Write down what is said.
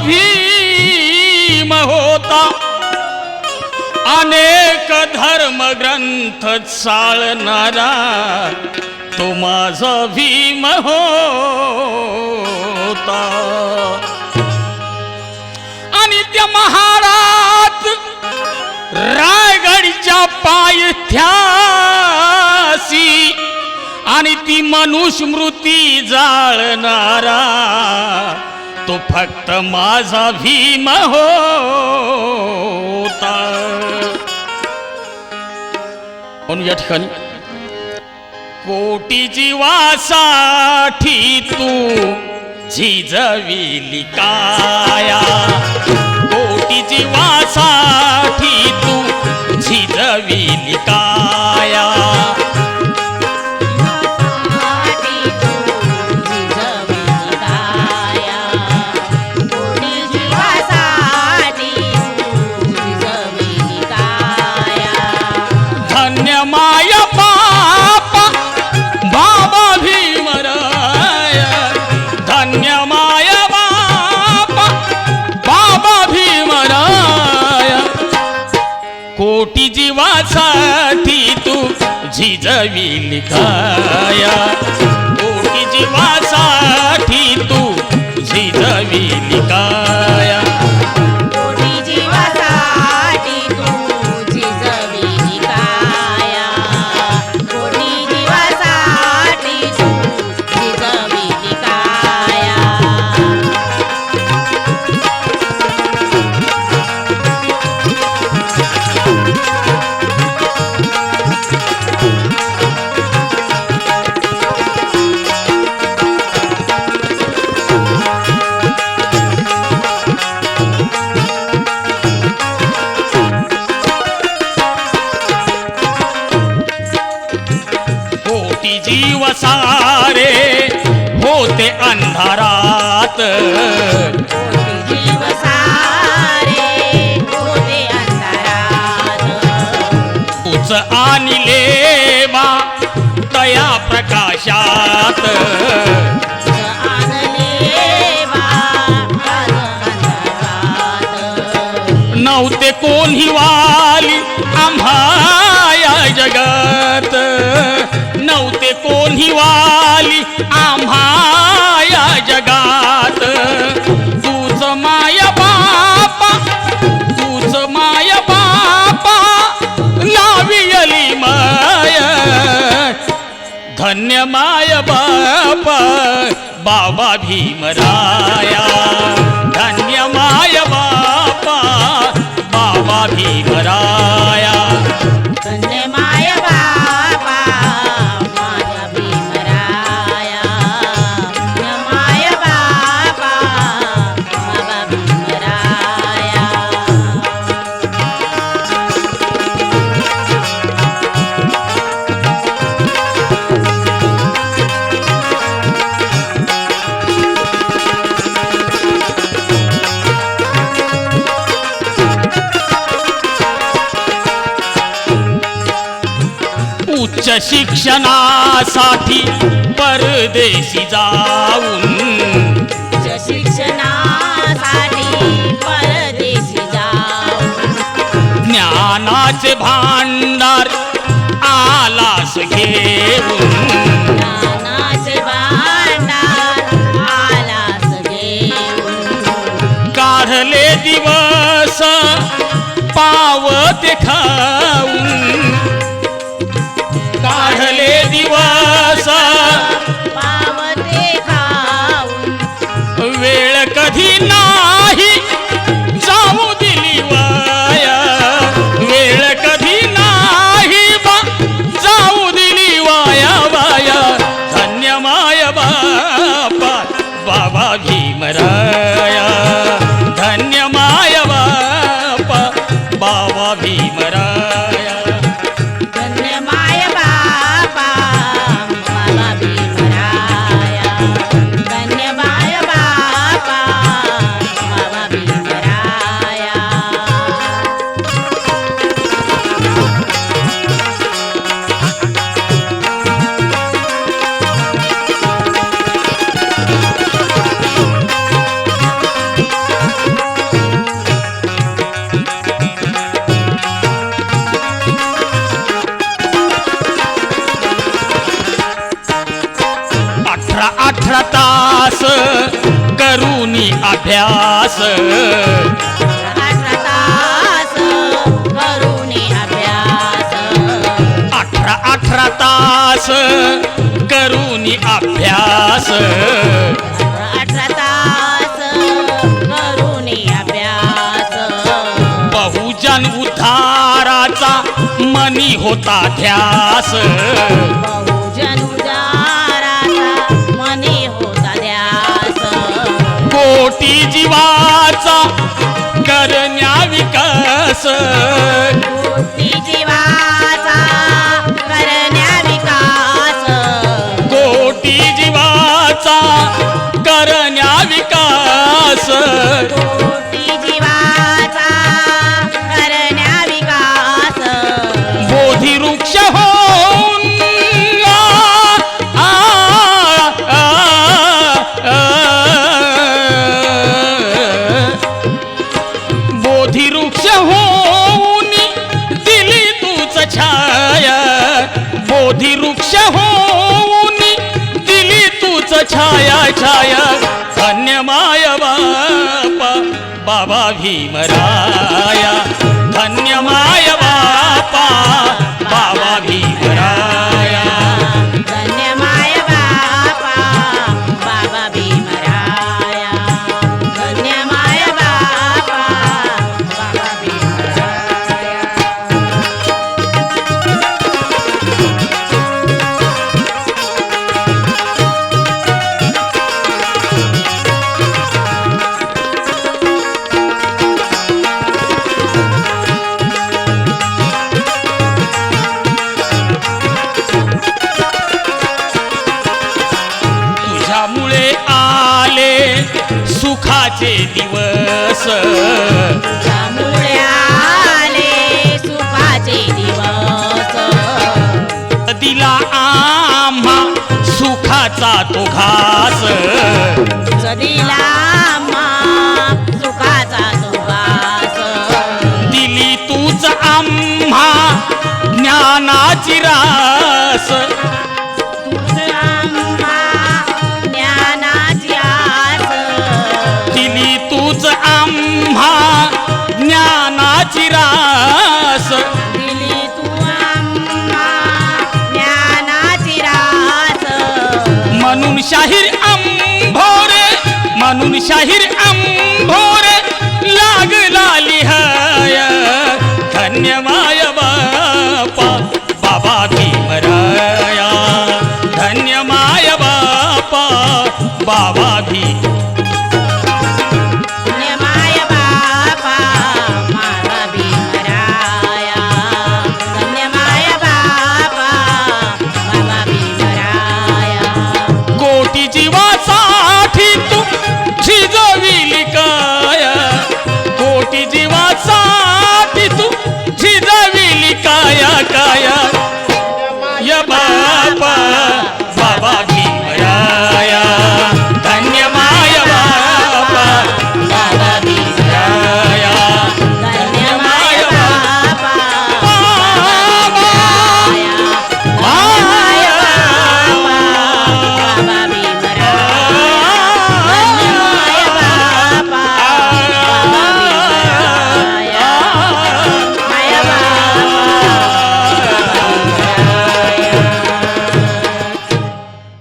भीम होता अनेक धर्म ग्रंथ चालणारा तो माझा भीम होता। आणि त्या महाराज रायगडच्या पायथ्यासी आणि ती मनुस्मृती जाळणारा तो फक्त माझा भीम होता। म्हणून या ठिकाणी कोटी जीवासाठी तू झिजविली काया, कोटी जीवासाठी तू झिजविली काया। कोटी जीवासाठी तू झिजविली काया, कोटी जीवासाठी तू झिजविली काया। कोटी जीवासाठी तू झिजविली काया, कोटी जीवासाठी तू झिजविली काया। जीव सारे होते अंधारात, कोटी जीव सारे होते अंधारात। तूच आणले बा तया प्रकाशात, नव्हते कोणी वाली आम्हा या जगात, नव्हते कोणी वाली आम्हा या जगात। तूच माया बापा, तूच माया बापा लावियली माया, धन्य माया बापा बाबा भीमराया, धन्य माया बापा बाबा भीमराया। धन्य माया बापा माझ्या भीमराया, धन्य माया बापा बाबा भीमराया। उच्च शिक्षणासाठी परदेशी जाऊन, उच्च शिक्षणासाठी परदेशी जाऊन, ज्ञानाचे भांडार आलास घेऊन, ज्ञानाचे भांडार आलास घेऊन। काढले दिवस पावते खाऊन, काढले दिवस पावते खाऊन, वेळ कधी नाही जाऊ दिली वाया, वेळ कधी नाही बा जाऊ दिली वाया वाया। धन्य माया बापा बाबा भीमराया, धन्य माया बापा बाबा भीमराया। धन्य माया बापा अभ्यास 18 तास करून अभ्यास 18 तास करून अभ्यास 18 तास करून अभ्यास बहुजन उद्धाराचा मनी होता ध्यास बहुजन उदाराचा मनी होता ध्यास कोटी जीवाचा करण्या विकास कोटी जीवाचा करण्या विकास कोटी जीवाचा करण्या विकास कोटी जीवाचा करण्या विकास बोधी वृक्ष होऊन बोधी वृक्ष होऊन दिली तूच छाया बोधी वृक्ष होऊन दिली तूच छाया छाया धन्य माय बापा बाबा भीमराया धन्य माय बापा बाबा भीमराया धन्य माय बापा बाबा भीमराया धन्य माय बापा बाबा भीमराया तुझ्यामुळे आले सुखाचे दिवस त्यामुळे आले सुखाचे दिवस दिला आम्हा सुखाचा तो घास दिला सुखाचा सुवास दिली तूच आम्हा ज्ञानाची रास आम्हा ज्ञानाची आस दिली तूच आम्हा ज्ञानाची रास दिली तू आम्हा ज्ञानाची रास म्हणून शाहीर अंभोरे म्हणून शाहीर